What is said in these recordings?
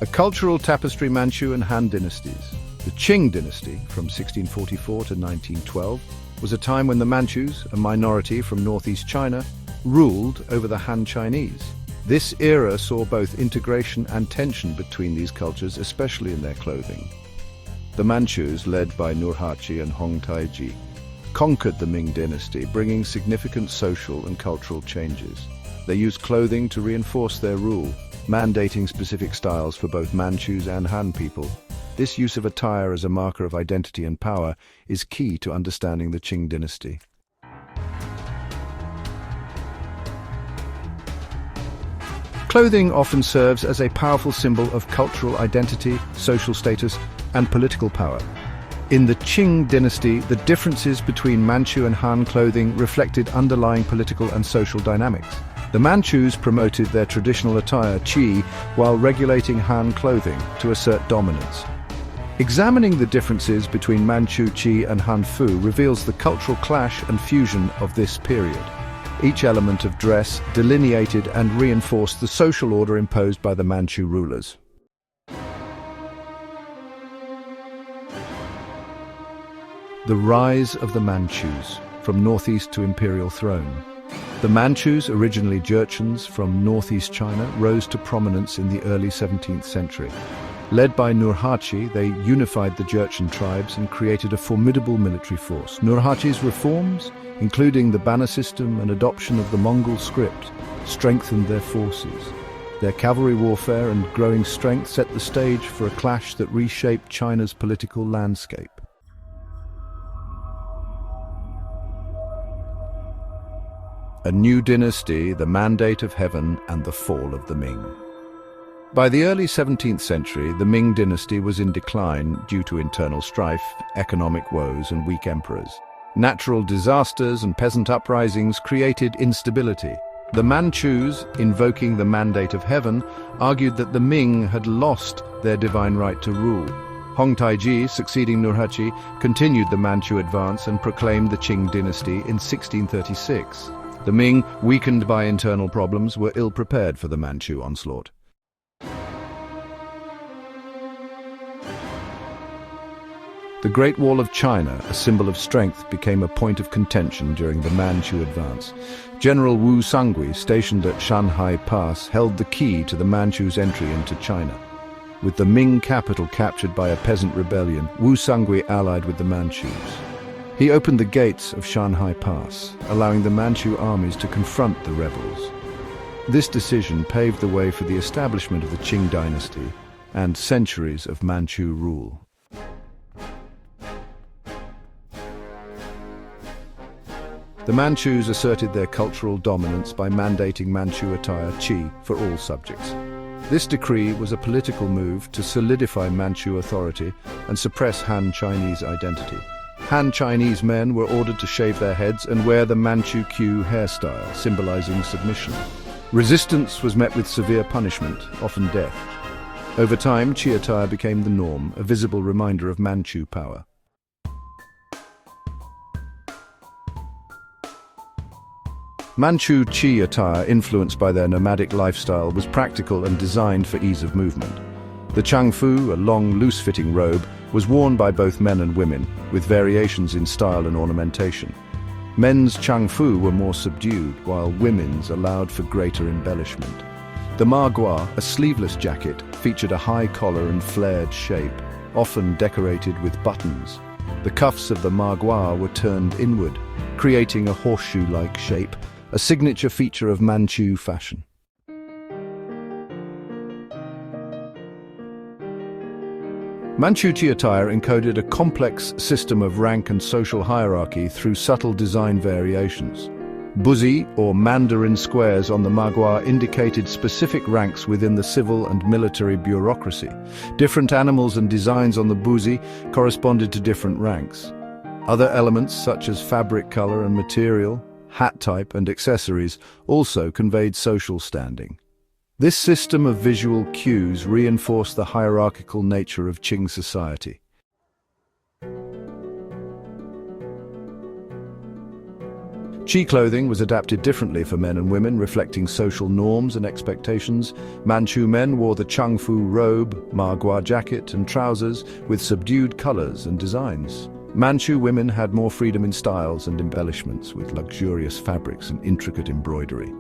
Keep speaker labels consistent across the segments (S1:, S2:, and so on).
S1: A cultural tapestry. Manchu and Han Dynasties. The Qing Dynasty, from 1644 to 1912, was a time when the Manchus, a minority from northeast China, ruled over the Han Chinese. This era saw both integration and tension between these cultures, especially in their clothing. The Manchus, led by Nurhaci and Hong Taiji, conquered the Ming dynasty, bringing significant social and cultural changes. They used clothing to reinforce their rule, mandating specific styles for both Manchus and Han people. This use of attire as a marker of identity and power is key to understanding the Qing dynasty. Clothing often serves as a powerful symbol of cultural identity, social status, and political power. In the Qing dynasty, the differences between Manchu and Han clothing reflected underlying political and social dynamics. The Manchus promoted their traditional attire, qi, while regulating Han clothing to assert dominance. Examining the differences between Manchu qi and Hanfu reveals the cultural clash and fusion of this period. Each element of dress delineated and reinforced the social order imposed by the Manchu rulers. The rise of the Manchus, from northeast to imperial throne. The Manchus, originally Jurchens from northeast China, rose to prominence in the early 17th century. Led by Nurhaci, they unified the Jurchen tribes and created a formidable military force. Nurhaci's reforms, including the banner system and adoption of the Mongol script, strengthened their forces. Their cavalry warfare and growing strength set the stage for a clash that reshaped China's political landscape. A new dynasty, the Mandate of Heaven, and the fall of the Ming. By the early 17th century, the Ming dynasty was in decline due to internal strife, economic woes, and weak emperors. Natural disasters and peasant uprisings created instability. The Manchus, invoking the Mandate of Heaven, argued that the Ming had lost their divine right to rule. Hong Taiji, succeeding Nurhaci, continued the Manchu advance and proclaimed the Qing dynasty in 1636. The Ming, weakened by internal problems, were ill-prepared for the Manchu onslaught. The Great Wall of China, a symbol of strength, became a point of contention during the Manchu advance. General Wu Sangui, stationed at Shanhai Pass, held the key to the Manchus' entry into China. With the Ming capital captured by a peasant rebellion, Wu Sangui allied with the Manchus. He opened the gates of Shanhai Pass, allowing the Manchu armies to confront the rebels. This decision paved the way for the establishment of the Qing dynasty and centuries of Manchu rule. The Manchus asserted their cultural dominance by mandating Manchu attire qi for all subjects. This decree was a political move to solidify Manchu authority and suppress Han Chinese identity. Han Chinese men were ordered to shave their heads and wear the Manchu Q hairstyle, symbolizing submission. Resistance was met with severe punishment, often death. Over time, qi attire became the norm, a visible reminder of Manchu power. Manchu qi attire, influenced by their nomadic lifestyle, was practical and designed for ease of movement. The Changfu, a long, loose-fitting robe, was worn by both men and women, with variations in style and ornamentation. Men's Changfu were more subdued, while women's allowed for greater embellishment. The magua, a sleeveless jacket, featured a high collar and flared shape, often decorated with buttons. The cuffs of the magua were turned inward, creating a horseshoe-like shape, a signature feature of Manchu fashion. Manchu qi attire encoded a complex system of rank and social hierarchy through subtle design variations. Buzi, or mandarin squares on the magua, indicated specific ranks within the civil and military bureaucracy. Different animals and designs on the buzi corresponded to different ranks. Other elements, such as fabric color and material, hat type and accessories, also conveyed social standing. This system of visual cues reinforced the hierarchical nature of Qing society. Qi clothing was adapted differently for men and women, reflecting social norms and expectations. Manchu men wore the Changfu robe, magua jacket, and trousers with subdued colors and designs. Manchu women had more freedom in styles and embellishments, with luxurious fabrics and intricate embroidery.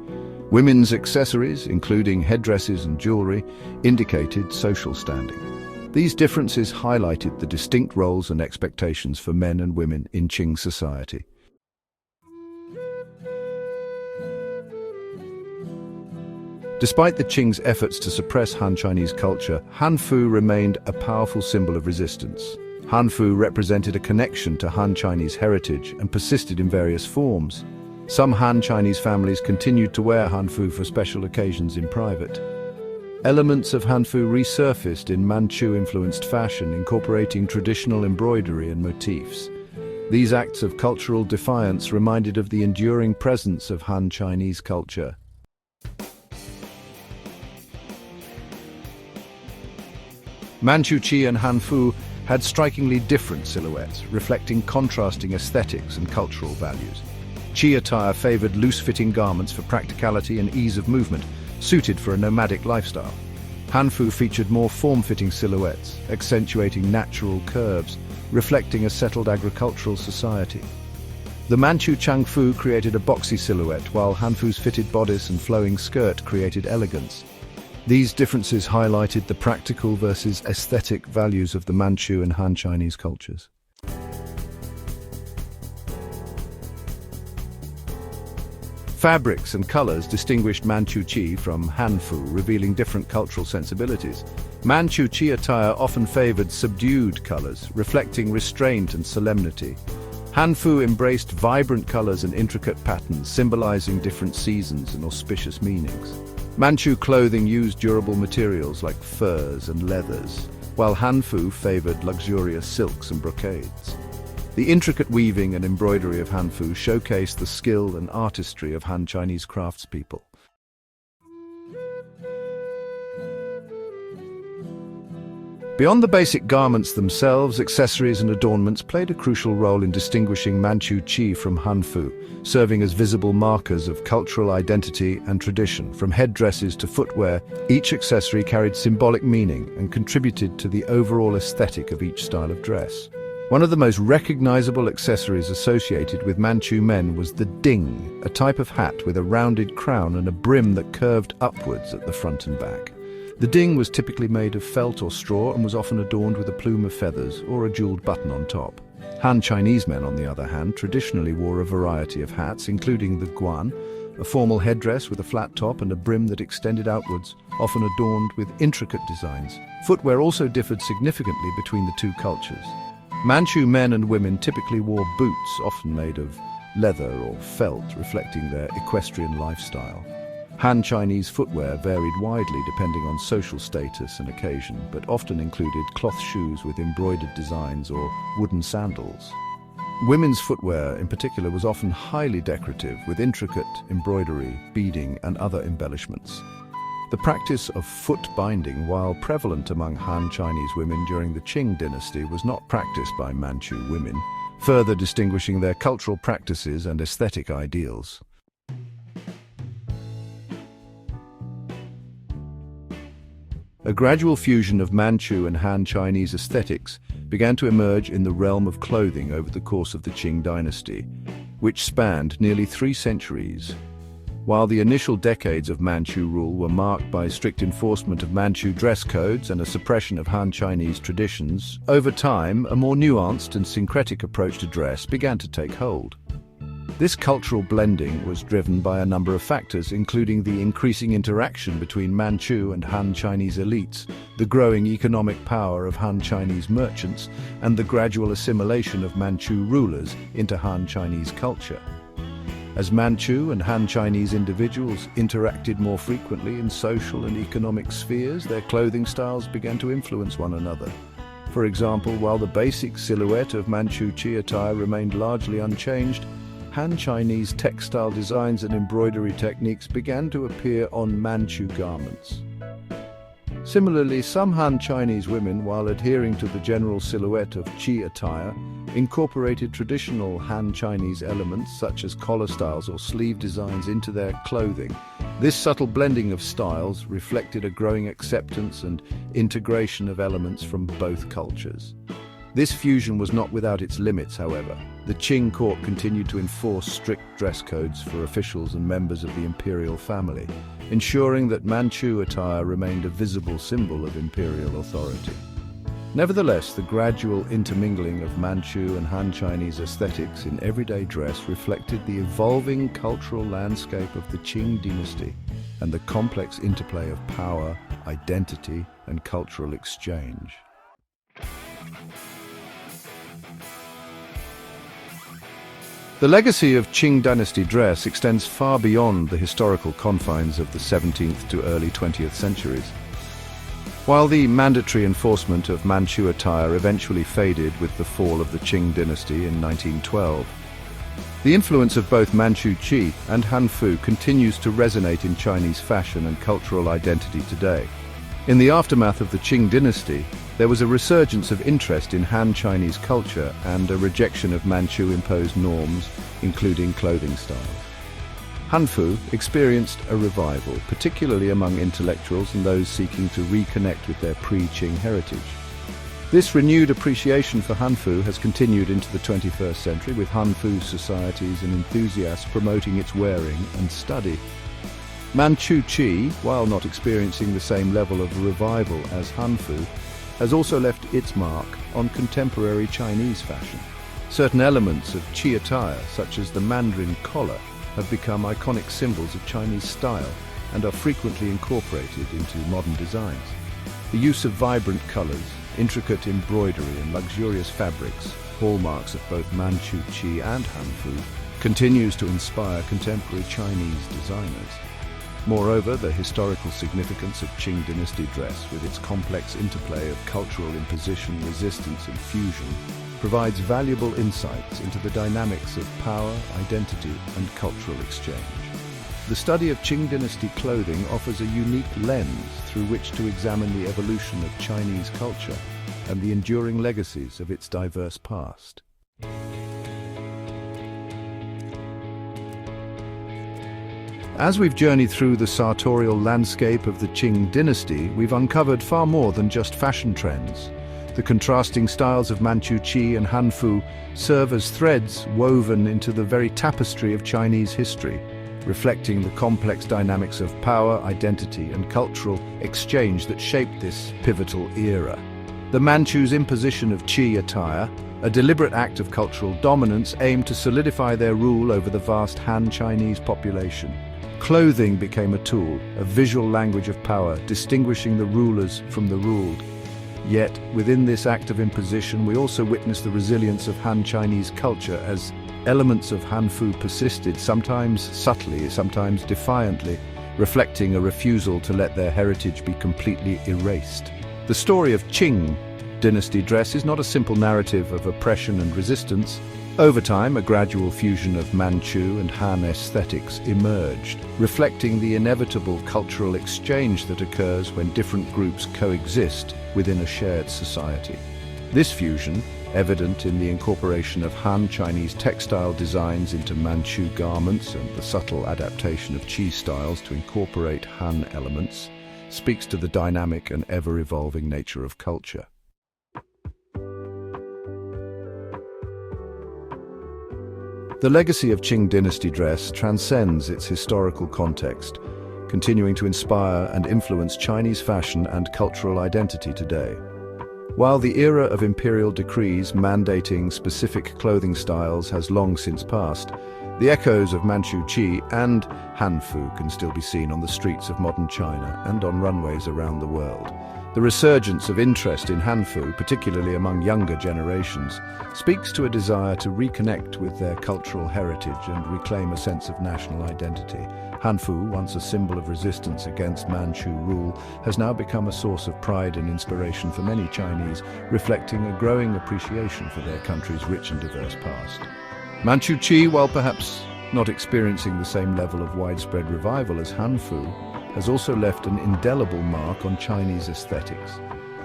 S1: Women's accessories, including headdresses and jewelry, indicated social standing. These differences highlighted the distinct roles and expectations for men and women in Qing society. Despite the Qing's efforts to suppress Han Chinese culture, Hanfu remained a powerful symbol of resistance. Hanfu represented a connection to Han Chinese heritage and persisted in various forms. Some Han Chinese families continued to wear Hanfu for special occasions in private. Elements of Hanfu resurfaced in Manchu-influenced fashion, incorporating traditional embroidery and motifs. These acts of cultural defiance reminded of the enduring presence of Han Chinese culture. Manchu Qi and Hanfu had strikingly different silhouettes, reflecting contrasting aesthetics and cultural values. Qi attire favored loose-fitting garments for practicality and ease of movement, suited for a nomadic lifestyle. Hanfu featured more form-fitting silhouettes, accentuating natural curves, reflecting a settled agricultural society. The Manchu Changfu created a boxy silhouette, while Hanfu's fitted bodice and flowing skirt created elegance. These differences highlighted the practical versus aesthetic values of the Manchu and Han Chinese cultures. Fabrics and colors distinguished Manchu Qi from Hanfu, revealing different cultural sensibilities. Manchu Qi attire often favored subdued colors, reflecting restraint and solemnity. Hanfu embraced vibrant colors and intricate patterns, symbolizing different seasons and auspicious meanings. Manchu clothing used durable materials like furs and leathers, while Hanfu favored luxurious silks and brocades. The intricate weaving and embroidery of Hanfu showcased the skill and artistry of Han Chinese craftspeople. Beyond the basic garments themselves, accessories and adornments played a crucial role in distinguishing Manchu Qi from Hanfu, serving as visible markers of cultural identity and tradition. From headdresses to footwear, each accessory carried symbolic meaning and contributed to the overall aesthetic of each style of dress. One of the most recognizable accessories associated with Manchu men was the ding, a type of hat with a rounded crown and a brim that curved upwards at the front and back. The ding was typically made of felt or straw and was often adorned with a plume of feathers or a jeweled button on top. Han Chinese men, on the other hand, traditionally wore a variety of hats, including the guan, a formal headdress with a flat top and a brim that extended outwards, often adorned with intricate designs. Footwear also differed significantly between the two cultures. Manchu men and women typically wore boots, often made of leather or felt, reflecting their equestrian lifestyle. Han Chinese footwear varied widely depending on social status and occasion, but often included cloth shoes with embroidered designs or wooden sandals. Women's footwear, in particular, was often highly decorative, with intricate embroidery, beading, and other embellishments. The practice of foot binding, while prevalent among Han Chinese women during the Qing dynasty, was not practiced by Manchu women, further distinguishing their cultural practices and aesthetic ideals. A gradual fusion of Manchu and Han Chinese aesthetics began to emerge in the realm of clothing over the course of the Qing dynasty, which spanned nearly 3 centuries. While the initial decades of Manchu rule were marked by strict enforcement of Manchu dress codes and a suppression of Han Chinese traditions, over time, a more nuanced and syncretic approach to dress began to take hold. This cultural blending was driven by a number of factors, including the increasing interaction between Manchu and Han Chinese elites, the growing economic power of Han Chinese merchants, and the gradual assimilation of Manchu rulers into Han Chinese culture. As Manchu and Han Chinese individuals interacted more frequently in social and economic spheres, their clothing styles began to influence one another. For example, while the basic silhouette of Manchu Qi attire remained largely unchanged, Han Chinese textile designs and embroidery techniques began to appear on Manchu garments. Similarly, some Han Chinese women, while adhering to the general silhouette of Qi attire, incorporated traditional Han Chinese elements such as collar styles or sleeve designs into their clothing. This subtle blending of styles reflected a growing acceptance and integration of elements from both cultures. This fusion was not without its limits, however. The Qing court continued to enforce strict dress codes for officials and members of the imperial family, ensuring that Manchu attire remained a visible symbol of imperial authority. Nevertheless, the gradual intermingling of Manchu and Han Chinese aesthetics in everyday dress reflected the evolving cultural landscape of the Qing dynasty and the complex interplay of power, identity, and cultural exchange. The legacy of Qing Dynasty dress extends far beyond the historical confines of the 17th to early 20th centuries. While the mandatory enforcement of Manchu attire eventually faded with the fall of the Qing dynasty in 1912, the influence of both Manchu Qi and Hanfu continues to resonate in Chinese fashion and cultural identity today. In the aftermath of the Qing dynasty, there was a resurgence of interest in Han Chinese culture and a rejection of Manchu-imposed norms, including clothing styles. Hanfu experienced a revival, particularly among intellectuals and those seeking to reconnect with their pre-Qing heritage. This renewed appreciation for Hanfu has continued into the 21st century, with Hanfu societies and enthusiasts promoting its wearing and study. Manchu Qi, while not experiencing the same level of revival as Hanfu, has also left its mark on contemporary Chinese fashion. Certain elements of Qi attire, such as the Mandarin collar, have become iconic symbols of Chinese style and are frequently incorporated into modern designs. The use of vibrant colors, intricate embroidery and luxurious fabrics, hallmarks of both Manchu Qi and Hanfu, continues to inspire contemporary Chinese designers. Moreover, the historical significance of Qing dynasty dress, with its complex interplay of cultural imposition, resistance and fusion, provides valuable insights into the dynamics of power, identity and cultural exchange. The study of Qing dynasty clothing offers a unique lens through which to examine the evolution of Chinese culture and the enduring legacies of its diverse past. As we've journeyed through the sartorial landscape of the Qing dynasty, we've uncovered far more than just fashion trends. The contrasting styles of Manchu Qi and Hanfu serve as threads woven into the very tapestry of Chinese history, reflecting the complex dynamics of power, identity, and cultural exchange that shaped this pivotal era. The Manchus' imposition of Qi attire, a deliberate act of cultural dominance, aimed to solidify their rule over the vast Han Chinese population. Clothing became a tool, a visual language of power, distinguishing the rulers from the ruled. Yet, within this act of imposition, we also witness the resilience of Han Chinese culture as elements of Hanfu persisted, sometimes subtly, sometimes defiantly, reflecting a refusal to let their heritage be completely erased. The story of Qing dynasty dress is not a simple narrative of oppression and resistance. Over time, a gradual fusion of Manchu and Han aesthetics emerged, reflecting the inevitable cultural exchange that occurs when different groups coexist within a shared society. This fusion, evident in the incorporation of Han Chinese textile designs into Manchu garments and the subtle adaptation of Qi styles to incorporate Han elements, speaks to the dynamic and ever-evolving nature of culture. The legacy of Qing dynasty dress transcends its historical context, continuing to inspire and influence Chinese fashion and cultural identity today. While the era of imperial decrees mandating specific clothing styles has long since passed, the echoes of Manchu Qi and Hanfu can still be seen on the streets of modern China and on runways around the world. The resurgence of interest in Hanfu, particularly among younger generations, speaks to a desire to reconnect with their cultural heritage and reclaim a sense of national identity. Hanfu, once a symbol of resistance against Manchu rule, has now become a source of pride and inspiration for many Chinese, reflecting a growing appreciation for their country's rich and diverse past. Manchu Qi, while perhaps not experiencing the same level of widespread revival as Hanfu, has also left an indelible mark on Chinese aesthetics.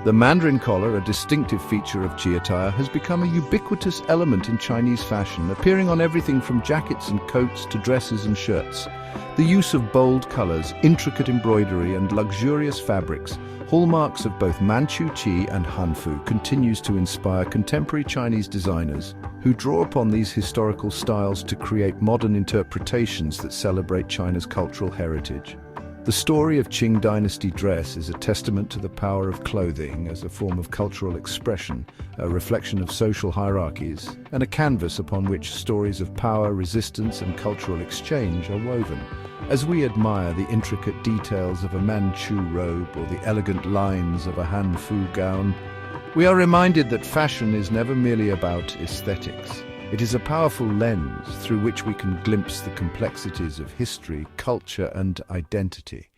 S1: The Mandarin collar, a distinctive feature of Qi attire, has become a ubiquitous element in Chinese fashion, appearing on everything from jackets and coats to dresses and shirts. The use of bold colors, intricate embroidery, and luxurious fabrics, hallmarks of both Manchu, Qi, and Hanfu, continues to inspire contemporary Chinese designers who draw upon these historical styles to create modern interpretations that celebrate China's cultural heritage. The story of Qing Dynasty dress is a testament to the power of clothing as a form of cultural expression, a reflection of social hierarchies, and a canvas upon which stories of power, resistance, and cultural exchange are woven. As we admire the intricate details of a Manchu robe or the elegant lines of a Hanfu gown, we are reminded that fashion is never merely about aesthetics. It is a powerful lens through which we can glimpse the complexities of history, culture, and identity.